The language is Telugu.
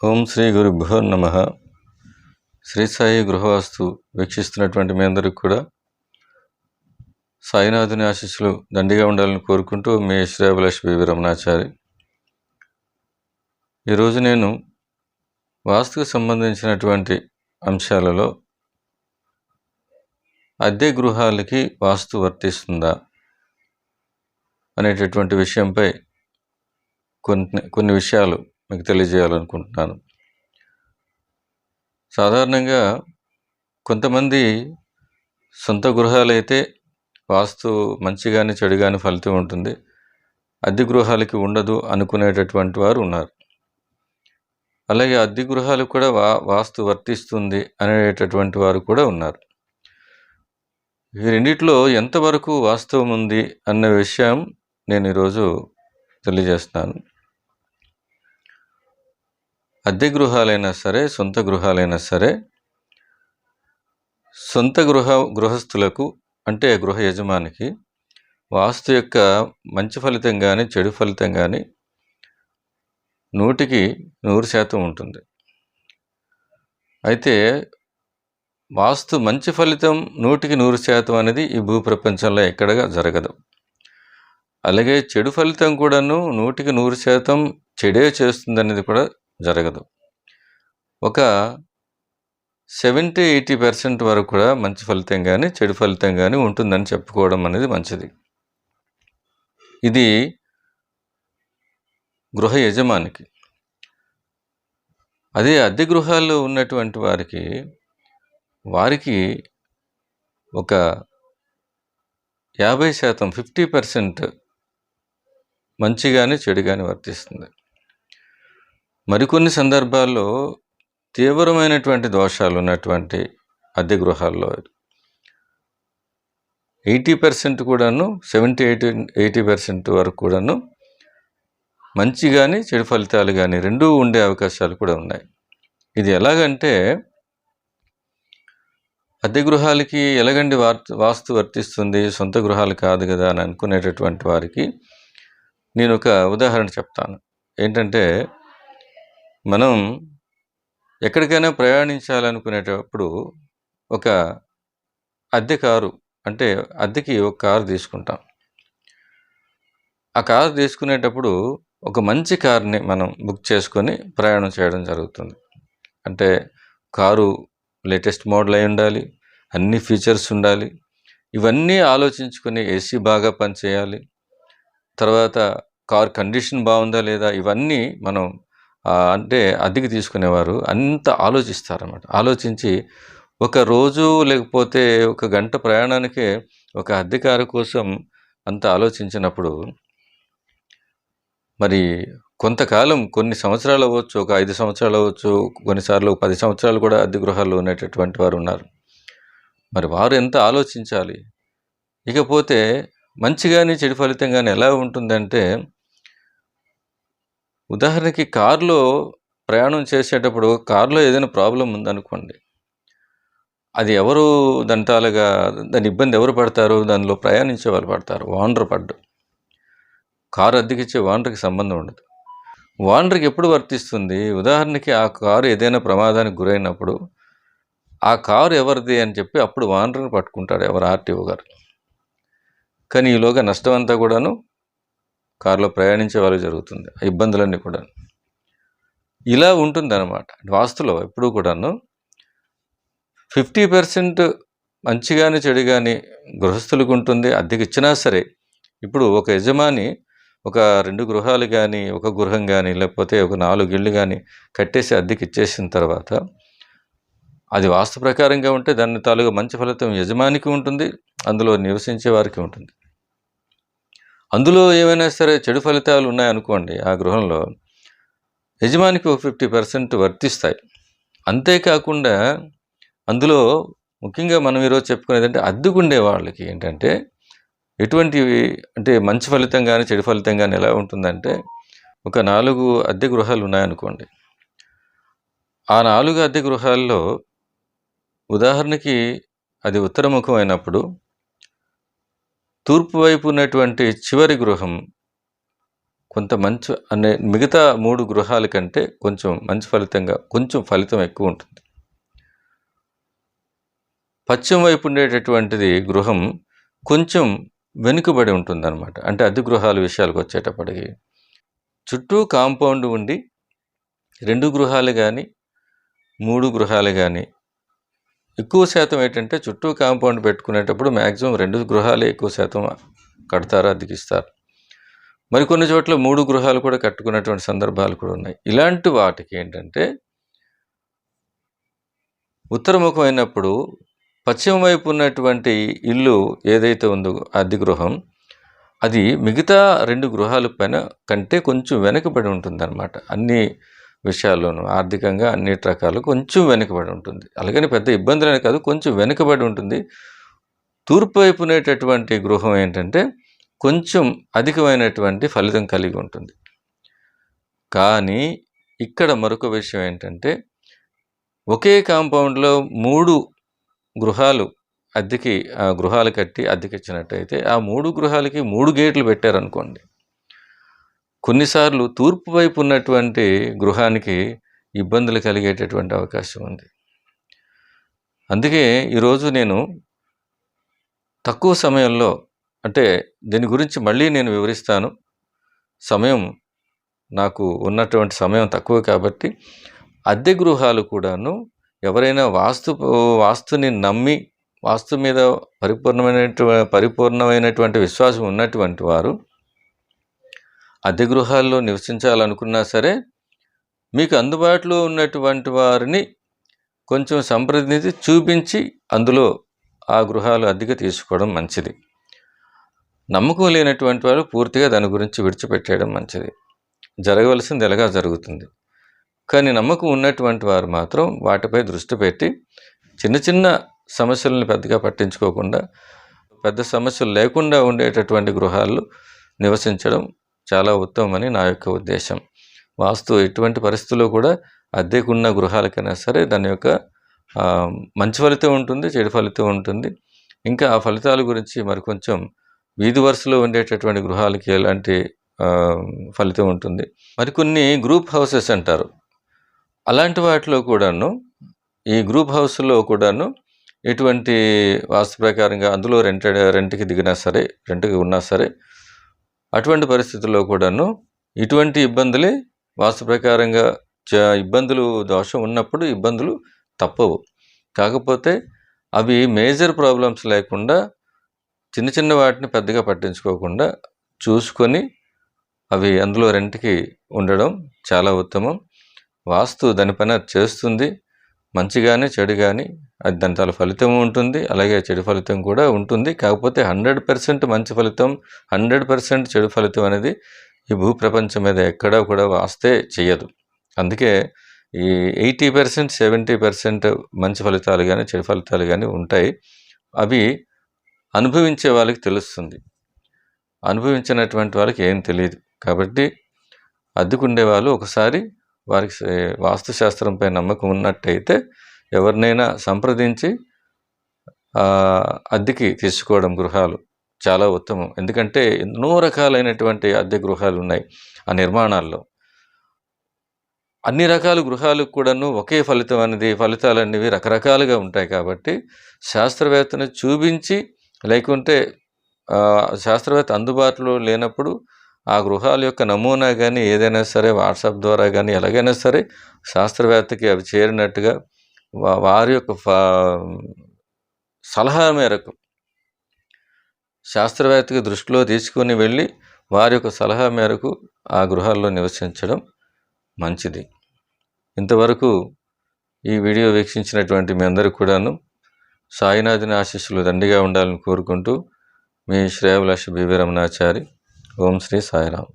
ఓం శ్రీ గురుభ్యో నమః. శ్రీ సాయి గృహవాస్తు వీక్షిస్తున్నటువంటి మీ అందరికి కూడా సాయినాథుని ఆశీస్సులు దండిగా ఉండాలని కోరుకుంటూ మీ శ్రేయభిలాషి B.V.Ramana Achary. ఈరోజు నేను వాస్తుకు సంబంధించినటువంటి అంశాలలో అద్దె గృహాలకి వాస్తు వర్తిస్తుందా అనేటటువంటి విషయంపై కొన్ని విషయాలు మీకు తెలియజేయాలనుకుంటున్నాను. సాధారణంగా కొంతమంది సొంత గృహాలైతే వాస్తు మంచి కానీ చెడు కానీ ఫలితం ఉంటుంది, అద్దె గృహాలకి ఉండదు అనుకునేటటువంటి వారు ఉన్నారు. అలాగే అద్దె గృహాలకు కూడా వాస్తు వర్తిస్తుంది అనేటటువంటి వారు కూడా ఉన్నారు. ఈ రెండిట్లో ఎంతవరకు వాస్తవం ఉంది అన్న విషయం నేను ఈరోజు తెలియజేస్తున్నాను. అద్దె గృహాలైనా సరే, సొంత గృహాలైనా సరే, సొంత గృహస్థులకు అంటే గృహ యజమానికి వాస్తు యొక్క మంచి ఫలితం కానీ చెడు ఫలితం కానీ 100% ఉంటుంది. అయితే వాస్తు మంచి ఫలితం 100% అనేది ఈ భూప్రపంచంలో ఎక్కడగా జరగదు. అలాగే చెడు ఫలితం కూడాను 100% చెడే చేస్తుంది అనేది కూడా జరగదు. ఒక 70-80% వరకు కూడా మంచి ఫలితం కానీ చెడు ఫలితం కానీ ఉంటుందని చెప్పుకోవడం అనేది మంచిది. ఇది గృహ యజమానికి. అదే అద్దె గృహాల్లో ఉన్నటువంటి వారికి ఒక 50% 50% మంచి కానీ చెడు కానీ వర్తిస్తుంది. మరికొన్ని సందర్భాల్లో తీవ్రమైనటువంటి దోషాలు ఉన్నటువంటి అద్దె గృహాల్లో 80% కూడాను 70-80% వరకు కూడాను మంచి కానీ చెడు ఫలితాలు కానీ రెండూ ఉండే అవకాశాలు కూడా ఉన్నాయి. ఇది ఎలాగంటే అద్దె గృహాలకి ఎలాగండి వాస్తు వర్తిస్తుంది, సొంత గృహాలు కాదు కదా అని అనుకునేటటువంటి వారికి నేను ఒక ఉదాహరణ చెప్తాను. ఏంటంటే, మనం ఎక్కడికైనా ప్రయాణించాలనుకునేటప్పుడు ఒక అద్దె కారు అంటే అద్దెకి ఒక కారు తీసుకుంటాం. ఆ కారు తీసుకునేటప్పుడు ఒక మంచి కార్ని మనం బుక్ చేసుకొని ప్రయాణం చేయడం జరుగుతుంది. అంటే కారు లేటెస్ట్ మోడల్ అయి ఉండాలి, అన్ని ఫీచర్స్ ఉండాలి, ఇవన్నీ ఆలోచించుకొని ఏసీ బాగా పనిచేయాలి, తర్వాత కార్ కండిషన్ బాగుందా లేదా, ఇవన్నీ మనం అంటే అద్దెకి తీసుకునేవారు అంత ఆలోచిస్తారన్నమాట. ఆలోచించి ఒక రోజు లేకపోతే ఒక గంట ప్రయాణానికే ఒక అద్దె కారు కోసం అంత ఆలోచించినప్పుడు మరి కొంతకాలం కొన్ని సంవత్సరాలు అవ్వచ్చు, ఒక 5 సంవత్సరాలు అవ్వచ్చు, కొన్నిసార్లు 10 సంవత్సరాలు కూడా అద్దె గృహాల్లో ఉండేటటువంటి వారు ఉన్నారు. మరి వారు ఎంత ఆలోచించాలి. ఇకపోతే మంచి కానీ చెడు ఫలితం కానీ ఎలా ఉంటుందంటే, ఉదాహరణకి కారులో ప్రయాణం చేసేటప్పుడు కారులో ఏదైనా ప్రాబ్లం ఉందనుకోండి, అది ఎవరు దాని ఇబ్బంది ఎవరు పడతారు? దానిలో ప్రయాణించే వాళ్ళు పడతారు. ఓనర్ పడ్డు. కారు అద్దెకిచ్చే ఓనర్కి సంబంధం ఉండదు. ఓనర్కి ఎప్పుడు వర్తిస్తుంది? ఉదాహరణకి ఆ కారు ఏదైనా ప్రమాదానికి గురైనప్పుడు ఆ కారు ఎవరిది అని చెప్పి అప్పుడు ఓనర్ని పట్టుకుంటాడు ఎవరు ఆర్టీఓ గారు. కానీ ఈలోగా నష్టం అంతా కూడాను కారులో ప్రయాణించే వాళ్ళకి జరుగుతుంది, ఆ ఇబ్బందులన్నీ కూడా. ఇలా ఉంటుందన్నమాట వాస్తులో. ఎప్పుడు కూడాను 50% మంచి కానీ చెడు కానీ గృహస్థులకు ఉంటుంది, అద్దెకి ఇచ్చినా సరే. ఇప్పుడు ఒక యజమాని ఒక 2 గృహాలు కానీ, ఒక గృహం కానీ, లేకపోతే ఒక 4 ఇళ్ళు కానీ కట్టేసి అద్దెకి ఇచ్చేసిన తర్వాత అది వాస్తు ప్రకారంగా ఉంటే దాని తాలూగా మంచి ఫలితం యజమానికి ఉంటుంది, అందులో నివసించే వారికి ఉంటుంది. అందులో ఏమైనా సరే చెడు ఫలితాలు ఉన్నాయనుకోండి, ఆ గృహంలో యజమానికి ఒక 50% వర్తిస్తాయి. అంతేకాకుండా అందులో ముఖ్యంగా మనం ఈరోజు చెప్పుకునేది అంటే అద్దెకుండే వాళ్ళకి ఏంటంటే ఎటువంటివి అంటే మంచి ఫలితం కానీ చెడు ఫలితం కానీ ఎలా ఉంటుందంటే, ఒక 4 అద్దె గృహాలు ఉన్నాయనుకోండి, ఆ 4 అద్దె గృహాల్లో ఉదాహరణకి అది ఉత్తరముఖం అయినప్పుడు తూర్పు వైపు ఉన్నటువంటి చివరి గృహం కొంత మంచి అనే మిగతా 3 గృహాల కంటే కొంచెం మంచి ఫలితంగా కొంచెం ఫలితం ఎక్కువ ఉంటుంది. పశ్చిమ వైపు ఉండేటటువంటిది గృహం కొంచెం వెనుకబడి ఉంటుందన్నమాట. అంటే అద్దె గృహాల విషయాలకు వచ్చేటప్పటికి చుట్టూ కాంపౌండ్ ఉండి 2 గృహాలు కానీ 3 గృహాలు కానీ, ఎక్కువ శాతం ఏంటంటే చుట్టూ కాంపౌండ్ పెట్టుకునేటప్పుడు మ్యాక్సిమం 2 గృహాలే ఎక్కువ శాతం కడతారు, అద్దెకిస్తారు. మరికొన్ని చోట్ల 3 గృహాలు కూడా కట్టుకున్నటువంటి సందర్భాలు కూడా ఉన్నాయి. ఇలాంటి వాటికి ఏంటంటే ఉత్తరముఖం అయినప్పుడు పశ్చిమ వైపు ఉన్నటువంటి ఇల్లు ఏదైతే ఉందో అద్దె గృహం, అది మిగతా 2 గృహాల పైన కంటే కొంచెం వెనకబడి ఉంటుందన్నమాట. అన్ని విషయాల్లోనూ ఆర్థికంగా అన్నిటి రకాలు కొంచెం వెనుకబడి ఉంటుంది. అలాగని పెద్ద ఇబ్బందులనే కాదు, కొంచెం వెనుకబడి ఉంటుంది. తూర్పు వైపు ఉండేటటువంటి గృహం ఏంటంటే కొంచెం అధికమైనటువంటి ఫలితం కలిగి ఉంటుంది. కానీ ఇక్కడ మరొక విషయం ఏంటంటే ఒకే కాంపౌండ్లో 3 గృహాలు గృహాలు కట్టి అద్దెకిచ్చినట్టయితే ఆ 3 గృహాలకి 3 గేట్లు పెట్టారనుకోండి, కొన్నిసార్లు తూర్పు వైపు ఉన్నటువంటి గృహానికి ఇబ్బందులు కలిగేటటువంటి అవకాశం ఉంది. అందుకే ఈరోజు నేను తక్కువ సమయంలో, అంటే దీని గురించి మళ్ళీ నేను వివరిస్తాను, సమయం నాకు ఉన్నటువంటి సమయం తక్కువ కాబట్టి అద్దె గృహాలు కూడాను ఎవరైనా వాస్తుని నమ్మి వాస్తు మీద పరిపూర్ణమైనటువంటి విశ్వాసం ఉన్నటువంటి వారు అద్దె గృహాల్లో నివసించాలనుకున్నా సరే మీకు అందుబాటులో ఉన్నటువంటి వారిని కొంచెం సంప్రదించి చూపించి అందులో ఆ గృహాలు అద్దెకి తీసుకోవడం మంచిది. నమ్మకం లేనటువంటి వారు పూర్తిగా దాని గురించి విడిచిపెట్టేయడం మంచిది. జరగవలసింది ఎలాగా జరుగుతుంది. కానీ నమ్మకం ఉన్నటువంటి వారు మాత్రం వాటిపై దృష్టి పెట్టి చిన్న చిన్న సమస్యలను పెద్దగా పట్టించుకోకుండా పెద్ద సమస్యలు లేకుండా ఉండేటటువంటి గృహాల్లో నివసించడం చాలా ఉత్తమమని నా యొక్క ఉద్దేశం. వాస్తు ఎటువంటి పరిస్థితుల్లో కూడా అద్దెకున్న గృహాలకైనా సరే దాని యొక్క మంచి ఫలితం ఉంటుంది, చెడు ఫలితం ఉంటుంది. ఇంకా ఆ ఫలితాల గురించి మరి కొంచెం వీధి వరుసలో ఉండేటటువంటి గృహాలకి ఎలాంటి ఫలితం ఉంటుంది. మరికొన్ని గ్రూప్ హౌసెస్ అంటారు. అలాంటి వాటిలో కూడాను ఈ గ్రూప్ హౌస్లో కూడాను ఎటువంటి వాస్తు ప్రకారంగా అందులో రెంట్కి దిగినా సరే, రెంట్కి ఉన్నా సరే, అటువంటి పరిస్థితుల్లో కూడాను ఇటువంటి ఇబ్బందులే వాస్తు ప్రకారంగా ఇబ్బందులు దోషం ఉన్నప్పుడు ఇబ్బందులు తప్పవు. కాకపోతే అవి మేజర్ ప్రాబ్లమ్స్ లేకుండా చిన్న చిన్న వాటిని పెద్దగా పట్టించుకోకుండా చూసుకొని అవి అందులో రెంట్కి ఉండడం చాలా ఉత్తమం. వాస్తు దానిపైన చేస్తుంది, మంచి కానీ చెడు కానీ అది దాని తల ఫలితం ఉంటుంది, అలాగే చెడు ఫలితం కూడా ఉంటుంది. కాకపోతే 100% మంచి ఫలితం 100% చెడు ఫలితం అనేది ఈ భూప్రపంచం మీద ఎక్కడా కూడా వాస్తే చేయదు. అందుకే ఈ 80% 70% మంచి ఫలితాలు కానీ చెడు ఫలితాలు కానీ ఉంటాయి. అవి అనుభవించే వాళ్ళకి తెలుస్తుంది, అనుభవించినటువంటి వాళ్ళకి ఏం తెలియదు. కాబట్టి అద్దెకుండే వాళ్ళు ఒకసారి వారికి వాస్తుశాస్త్రంపై నమ్మకం ఉన్నట్టయితే ఎవరినైనా సంప్రదించి అద్దెకి తీసుకోవడం గృహాలు చాలా ఉత్తమం. ఎందుకంటే ఎన్నో రకాలైనటువంటి అద్దె గృహాలు ఉన్నాయి ఆ నిర్మాణాల్లో. అన్ని రకాల గృహాలకు కూడాను ఒకే ఫలితం అనేది, ఫలితాలనేవి రకరకాలుగా ఉంటాయి. కాబట్టి శాస్త్రవేత్తను చూపించి, లేకుంటే శాస్త్రవేత్త అందుబాటులో లేనప్పుడు ఆ గృహాల యొక్క నమూనా కానీ ఏదైనా సరే వాట్సాప్ ద్వారా కానీ ఎలాగైనా సరే శాస్త్రవేత్తకి అవి చేరినట్టుగా వారి యొక్క సలహా మేరకు శాస్త్రవేత్తకి దృష్టిలో తీసుకొని వెళ్ళి వారి యొక్క సలహా మేరకు ఆ గృహాల్లో నివసించడం మంచిది. ఇంతవరకు ఈ వీడియో వీక్షించినటువంటి మీ అందరికీ కూడాను సాయినాథుని ఆశీస్సులు దండిగా ఉండాలని కోరుకుంటూ మీ శ్రేయోభిలాషి B.V.Ramana Achary. ఓం శ్రీ సాయిరామ్.